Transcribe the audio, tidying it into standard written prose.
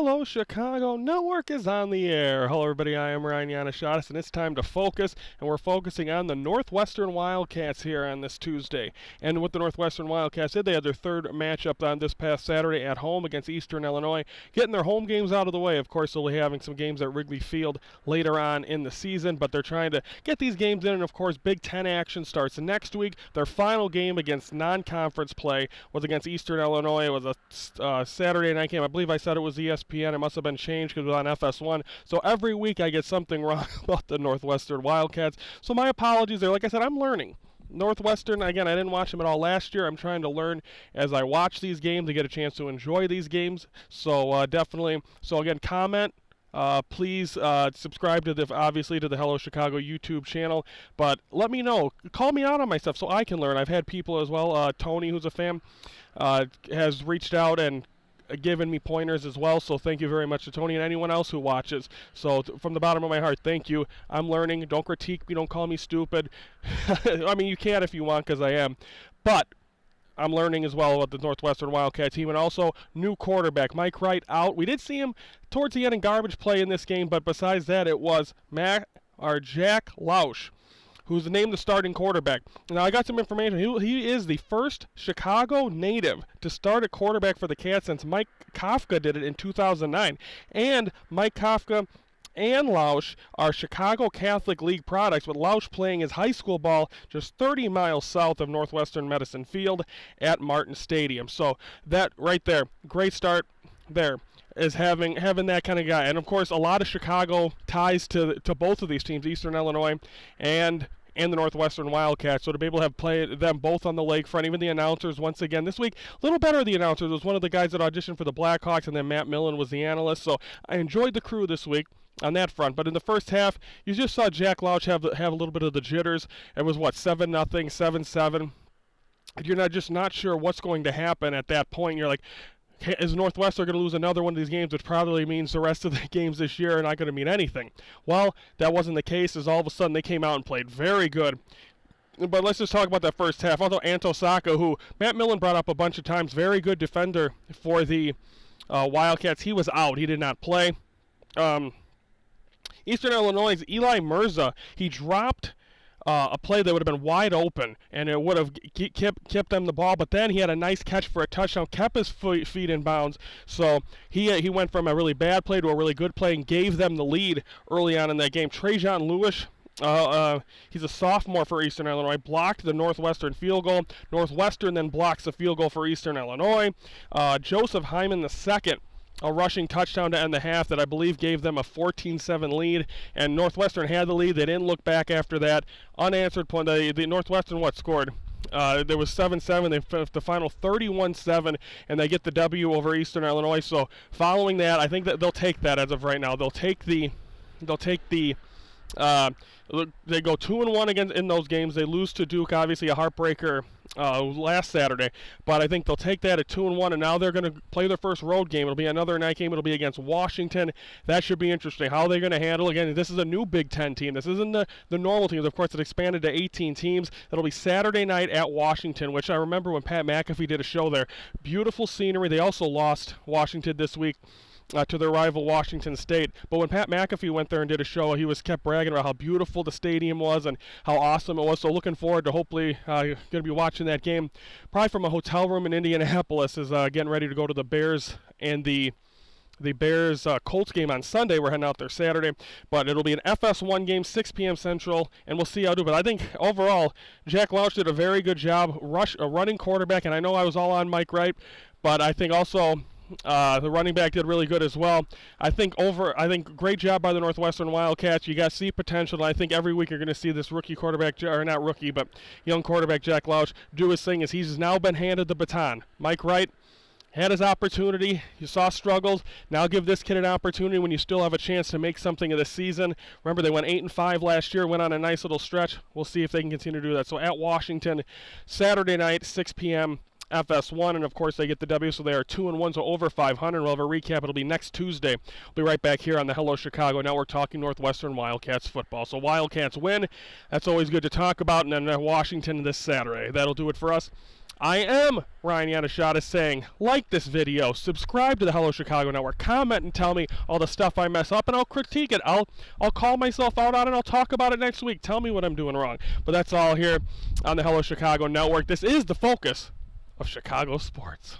Hello, Chicago Network is on the air. Hello, everybody. I am Ryan Yanishadis, and it's time to focus, and we're focusing on the Northwestern Wildcats here on this Tuesday. And what the Northwestern Wildcats did, they had their third matchup on this past Saturday at home against Eastern Illinois, getting their home games out of the way. Of course, they'll be having some games at Wrigley Field later on in the season, but they're trying to get these games in, and of course, Big Ten action starts next week. Their final game against non-conference play was against Eastern Illinois. It was a Saturday night game. I believe I said it was ESPN. It must have been changed because it was on FS1. So every week I get something wrong about the Northwestern Wildcats. So my apologies there. Like I said, I'm learning. Northwestern, again, I didn't watch them at all last year. I'm trying to learn as I watch these games to get a chance to enjoy these games. So definitely. So again, comment. Please subscribe to obviously to the Hello Chicago YouTube channel, but let me know. Call me out on my stuff so I can learn. I've had people as well. Tony, who's a fan, has reached out and given me pointers as well, so thank you very much to Tony and anyone else who watches. So from the bottom of my heart, thank you. I'm learning. Don't critique me. Don't call me stupid. I mean, you can if you want, because I am. But I'm learning as well about the Northwestern Wildcat team, and also new quarterback Mike Wright out. We did see him towards the end in garbage play in this game, but besides that, it was Jack Lausch, who's named the starting quarterback. Now, I got some information. He is the first Chicago native to start a quarterback for the Cats since Mike Kafka did it in 2009. And Mike Kafka and Lausch are Chicago Catholic League products, with Lausch playing his high school ball just 30 miles south of Northwestern Medicine Field at Martin Stadium. So that right there, great start there, is having that kind of guy. And of course, a lot of Chicago ties to both of these teams, Eastern Illinois and the Northwestern Wildcats, so to be able to have played them both on the lakefront. Even the announcers, once again, this week, a little better, the announcers. It was one of the guys that auditioned for the Blackhawks, and then Matt Millen was the analyst, so I enjoyed the crew this week on that front. But in the first half, you just saw Jack Lausch have a little bit of the jitters. It was, 7-0, 7-7. You're just not sure what's going to happen at that point. You're like, is Northwestern going to lose another one of these games, which probably means the rest of the games this year are not going to mean anything? Well, that wasn't the case, as all of a sudden they came out and played very good. But let's just talk about that first half. Also, Anto Saka, who Matt Millen brought up a bunch of times, very good defender for the Wildcats. He was out. He did not play. Eastern Illinois' Eli Mirza, he dropped a play that would have been wide open, and it would have kept them the ball, but then he had a nice catch for a touchdown, kept his feet in bounds, so he went from a really bad play to a really good play and gave them the lead early on in that game. Trajan Lewis, he's a sophomore for Eastern Illinois, blocked the Northwestern field goal. Northwestern then blocks the field goal for Eastern Illinois. Joseph Hyman II, a rushing touchdown to end the half that I believe gave them a 14-7 lead, and Northwestern had the lead. They didn't look back after that. Unanswered point. The Northwestern scored? There was 7-7. They finished the final 31-7, and they get the W over Eastern Illinois. So following that, I think that they'll take that as of right now. They go 2-1 against in those games. They lose to Duke, obviously a heartbreaker last Saturday, but I think they'll take that at 2-1, and now they're going to play their first road game. It'll be another night game. It'll be against Washington. That should be interesting. How are they going to handle? Again, this is a new Big Ten team. This isn't the normal teams. Of course, it expanded to 18 teams. It'll be Saturday night at Washington, which I remember when Pat McAfee did a show there. Beautiful scenery. They also lost Washington this week to their rival Washington State. But when Pat McAfee went there and did a show, he kept bragging about how beautiful the stadium was and how awesome it was. So looking forward to hopefully going to be watching that game, probably from a hotel room in Indianapolis, is getting ready to go to the Bears and the Bears Colts game on Sunday. We're heading out there Saturday, but it'll be an FS1 game, 6 p.m. Central, and we'll see how I do. But I think overall, Jack Lausch did a very good job running quarterback, and I know I was all on Mike Wright, but I think also the running back did really good as well. I think great job by the Northwestern Wildcats. You guys see potential, and I think every week you're going to see this rookie quarterback, or not rookie, but young quarterback Jack Lausch do his thing, as he's now been handed the baton. Mike Wright had his opportunity. You saw struggles. Now give this kid an opportunity when you still have a chance to make something of the season. Remember, they went 8-5 last year, went on a nice little stretch. We'll see if they can continue to do that. So at Washington, Saturday night, 6 p.m., FS1, and of course they get the W, so they are 2-1, so over 500. We'll have a recap. It'll be next Tuesday. We'll be right back here on the Hello Chicago Network talking Northwestern Wildcats football. So Wildcats win. That's always good to talk about. And then Washington this Saturday. That'll do it for us I am Ryan Yanishadis saying, like this video, subscribe to the Hello Chicago Network, comment and tell me all the stuff I mess up, and I'll critique it. I'll call myself out on it. I'll talk about it next week. Tell me what I'm doing wrong. But that's all here on the Hello Chicago Network. This is the focus of Chicago sports.